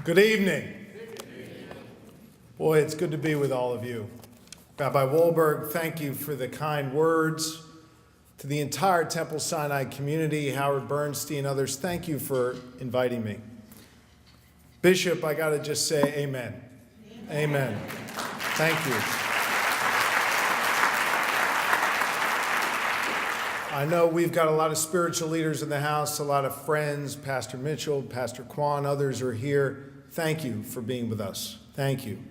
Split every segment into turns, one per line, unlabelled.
Good evening. Boy, it's good to be with all of you. Rabbi Wolberg, thank you for the kind words. To the entire Temple Sinai community, Howard Bernstein, others, thank you for inviting me. Bishop, I got to just say amen. Amen. Thank you. I know we've got a lot of spiritual leaders in the house, a lot of friends, Pastor Mitchell, Pastor Kwan, others are here. Thank you for being with us. Thank you.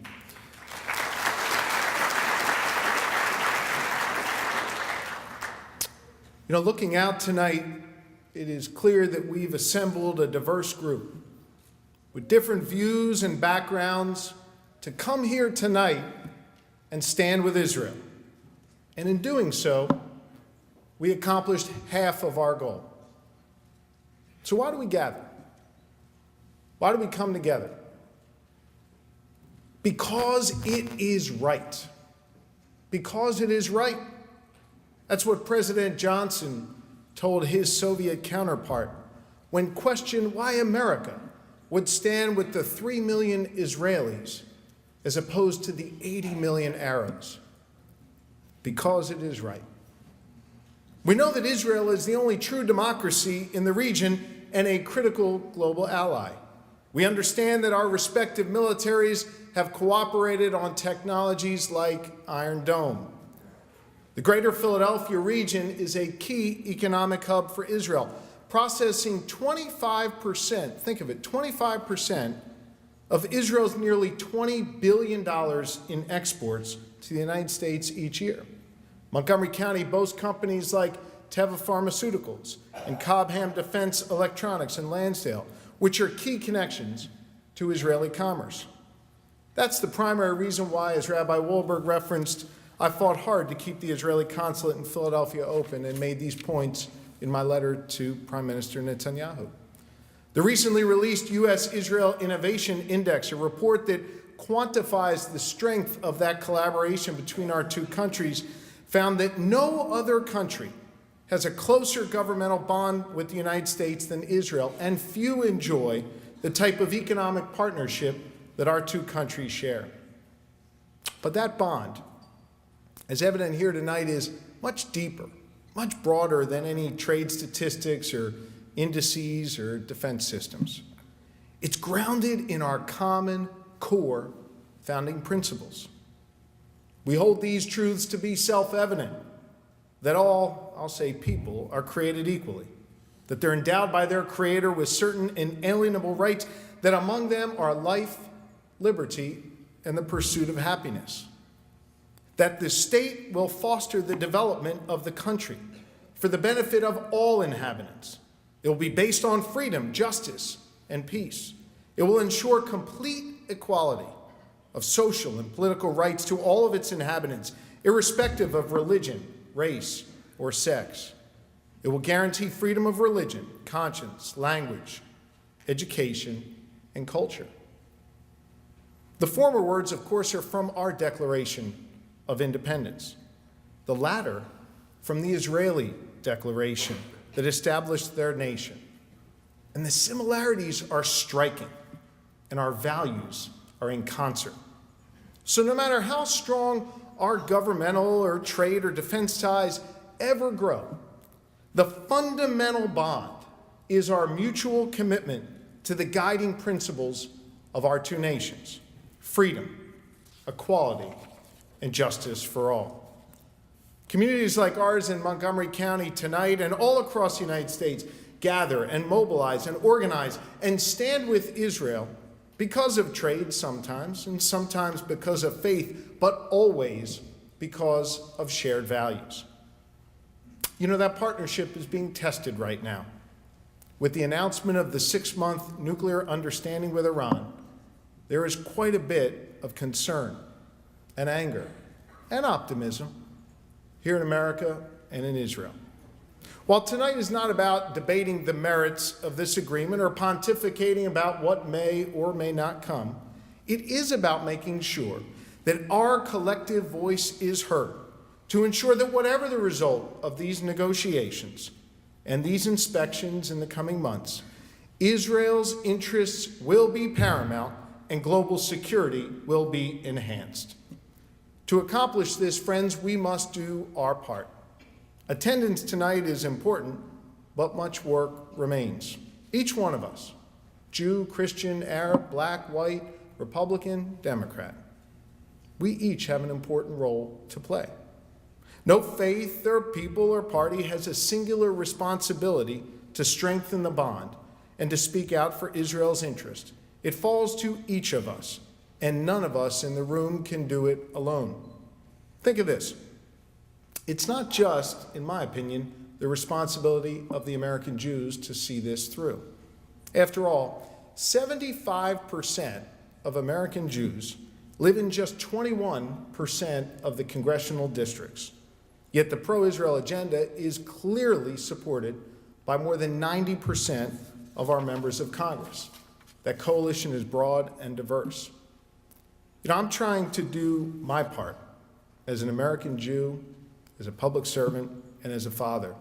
You know, looking out tonight, it is clear that we've assembled a diverse group with different views and backgrounds to come here tonight and stand with Israel. And in doing so, we accomplished half of our goal. So why do we gather? Why do we come together? Because it is right. Because it is right. That's what President Johnson told his Soviet counterpart when questioned why America would stand with the 3 million Israelis as opposed to the 80 million Arabs. Because it is right. We know that Israel is the only true democracy in the region and a critical global ally. We understand that our respective militaries have cooperated on technologies like Iron Dome. The greater Philadelphia region is a key economic hub for Israel, processing 25%, think of it, 25% of Israel's nearly $20 billion in exports to the United States each year. Montgomery County boasts companies like Teva Pharmaceuticals and Cobham Defense Electronics in Lansdale, which are key connections to Israeli commerce. That's the primary reason why, as Rabbi Wolberg referenced, I fought hard to keep the Israeli consulate in Philadelphia open and made these points in my letter to Prime Minister Netanyahu. The recently released U.S.-Israel Innovation Index, a report that quantifies the strength of that collaboration between our two countries, found that no other country has a closer governmental bond with the United States than Israel, and few enjoy the type of economic partnership that our two countries share. But that bond, as evident here tonight, is much deeper, much broader than any trade statistics or indices or defense systems. It's grounded in our common core founding principles. We hold these truths to be self-evident, that all, I'll say people, are created equally, that they're endowed by their Creator with certain inalienable rights, that among them are life, liberty, and the pursuit of happiness, that the state will foster the development of the country for the benefit of all inhabitants. It will be based on freedom, justice, and peace. It will ensure complete equality of social and political rights to all of its inhabitants, irrespective of religion, race, or sex. It will guarantee freedom of religion, conscience, language, education, and culture. The former words, of course, are from our Declaration of Independence. The latter from the Israeli Declaration that established their nation. And the similarities are striking, and our values are in concert. So no matter how strong our governmental or trade or defense ties ever grow, the fundamental bond is our mutual commitment to the guiding principles of our two nations: freedom, equality, and justice for all. Communities like ours in Montgomery County tonight and all across the United States gather and mobilize and organize and stand with Israel because of trade sometimes, and sometimes because of faith, but always because of shared values. You know, that partnership is being tested right now. With the announcement of the 6-month nuclear understanding with Iran, there is quite a bit of concern and anger and optimism here in America and in Israel. While tonight is not about debating the merits of this agreement or pontificating about what may or may not come, it is about making sure that our collective voice is heard to ensure that whatever the result of these negotiations and these inspections in the coming months, Israel's interests will be paramount and global security will be enhanced. To accomplish this, friends, we must do our part. Attendance tonight is important, but much work remains. Each one of us, Jew, Christian, Arab, black, white, Republican, Democrat, we each have an important role to play. No faith or people or party has a singular responsibility to strengthen the bond and to speak out for Israel's interest. It falls to each of us, and none of us in the room can do it alone. Think of this. It's not just, in my opinion, the responsibility of the American Jews to see this through. After all, 75% of American Jews live in just 21% of the congressional districts. Yet the pro-Israel agenda is clearly supported by more than 90% of our members of Congress. That coalition is broad and diverse. I'm trying to do my part as an American Jew, as a public servant, and as a father.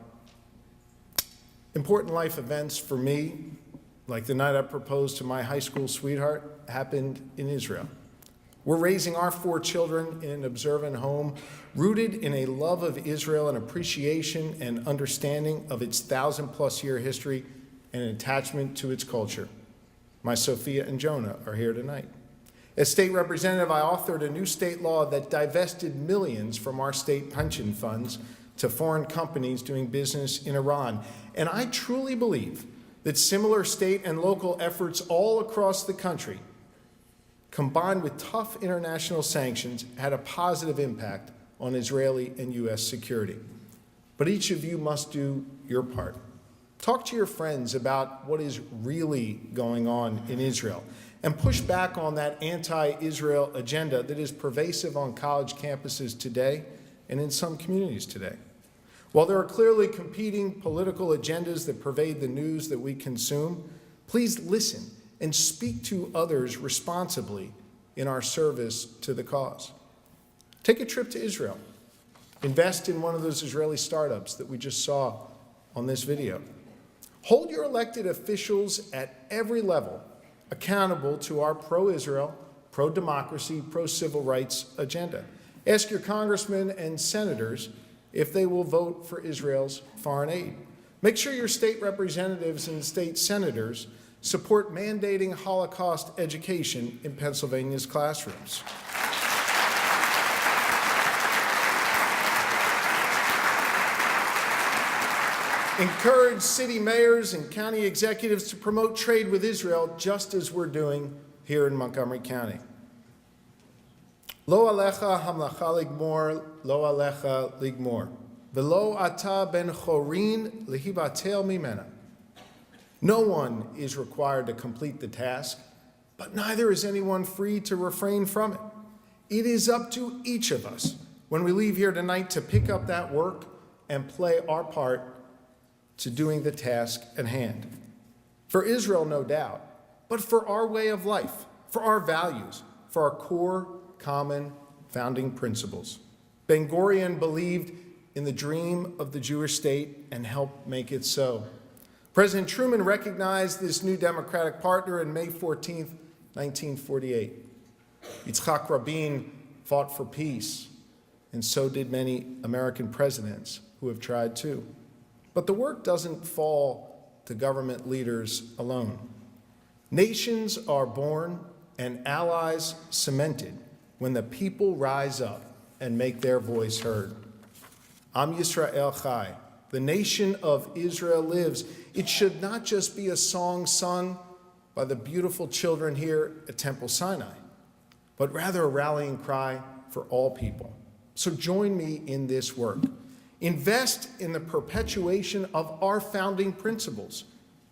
Important life events for me, like the night I proposed to my high school sweetheart, happened in Israel. We're raising our 4 children in an observant home, rooted in a love of Israel, an appreciation and understanding of its 1,000+ year history, and an attachment to its culture. My Sophia and Jonah are here tonight. As state representative, I authored a new state law that divested millions from our state pension funds to foreign companies doing business in Iran. And I truly believe that similar state and local efforts all across the country, combined with tough international sanctions, had a positive impact on Israeli and U.S. security. But each of you must do your part. Talk to your friends about what is really going on in Israel and push back on that anti-Israel agenda that is pervasive on college campuses today and in some communities today. While there are clearly competing political agendas that pervade the news that we consume, please listen and speak to others responsibly in our service to the cause. Take a trip to Israel. Invest in one of those Israeli startups that we just saw on this video. Hold your elected officials at every level accountable to our pro-Israel, pro-democracy, pro-civil rights agenda. Ask your congressmen and senators if they will vote for Israel's foreign aid. Make sure your state representatives and state senators support mandating Holocaust education in Pennsylvania's classrooms. Encourage city mayors and county executives to promote trade with Israel, just as we're doing here in Montgomery County. Lo alecha hamlacha ligmor, lo alecha ligmor. Velo ata ben chorin lihibatel mimena. No one is required to complete the task, but neither is anyone free to refrain from it. It is up to each of us when we leave here tonight to pick up that work and play our part to doing the task at hand. For Israel, no doubt, but for our way of life, for our values, for our core common founding principles. Ben-Gurion believed in the dream of the Jewish state and helped make it so. President Truman recognized this new Democratic partner on May 14, 1948. Yitzhak Rabin fought for peace, and so did many American presidents who have tried too. But the work doesn't fall to government leaders alone. Nations are born and allies cemented when the people rise up and make their voice heard. Am Yisrael Chai. The nation of Israel lives. It should not just be a song sung by the beautiful children here at Temple Sinai, but rather a rallying cry for all people. So join me in this work. Invest in the perpetuation of our founding principles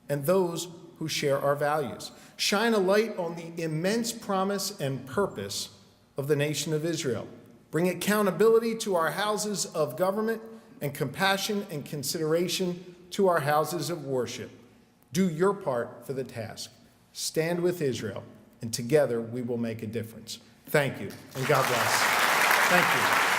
and those who share our values. Shine a light on the immense promise and purpose of the nation of Israel. Bring accountability to our houses of government and compassion and consideration to our houses of worship. Do your part for the task. Stand with Israel, and together we will make a difference. Thank you, and God bless. Thank you.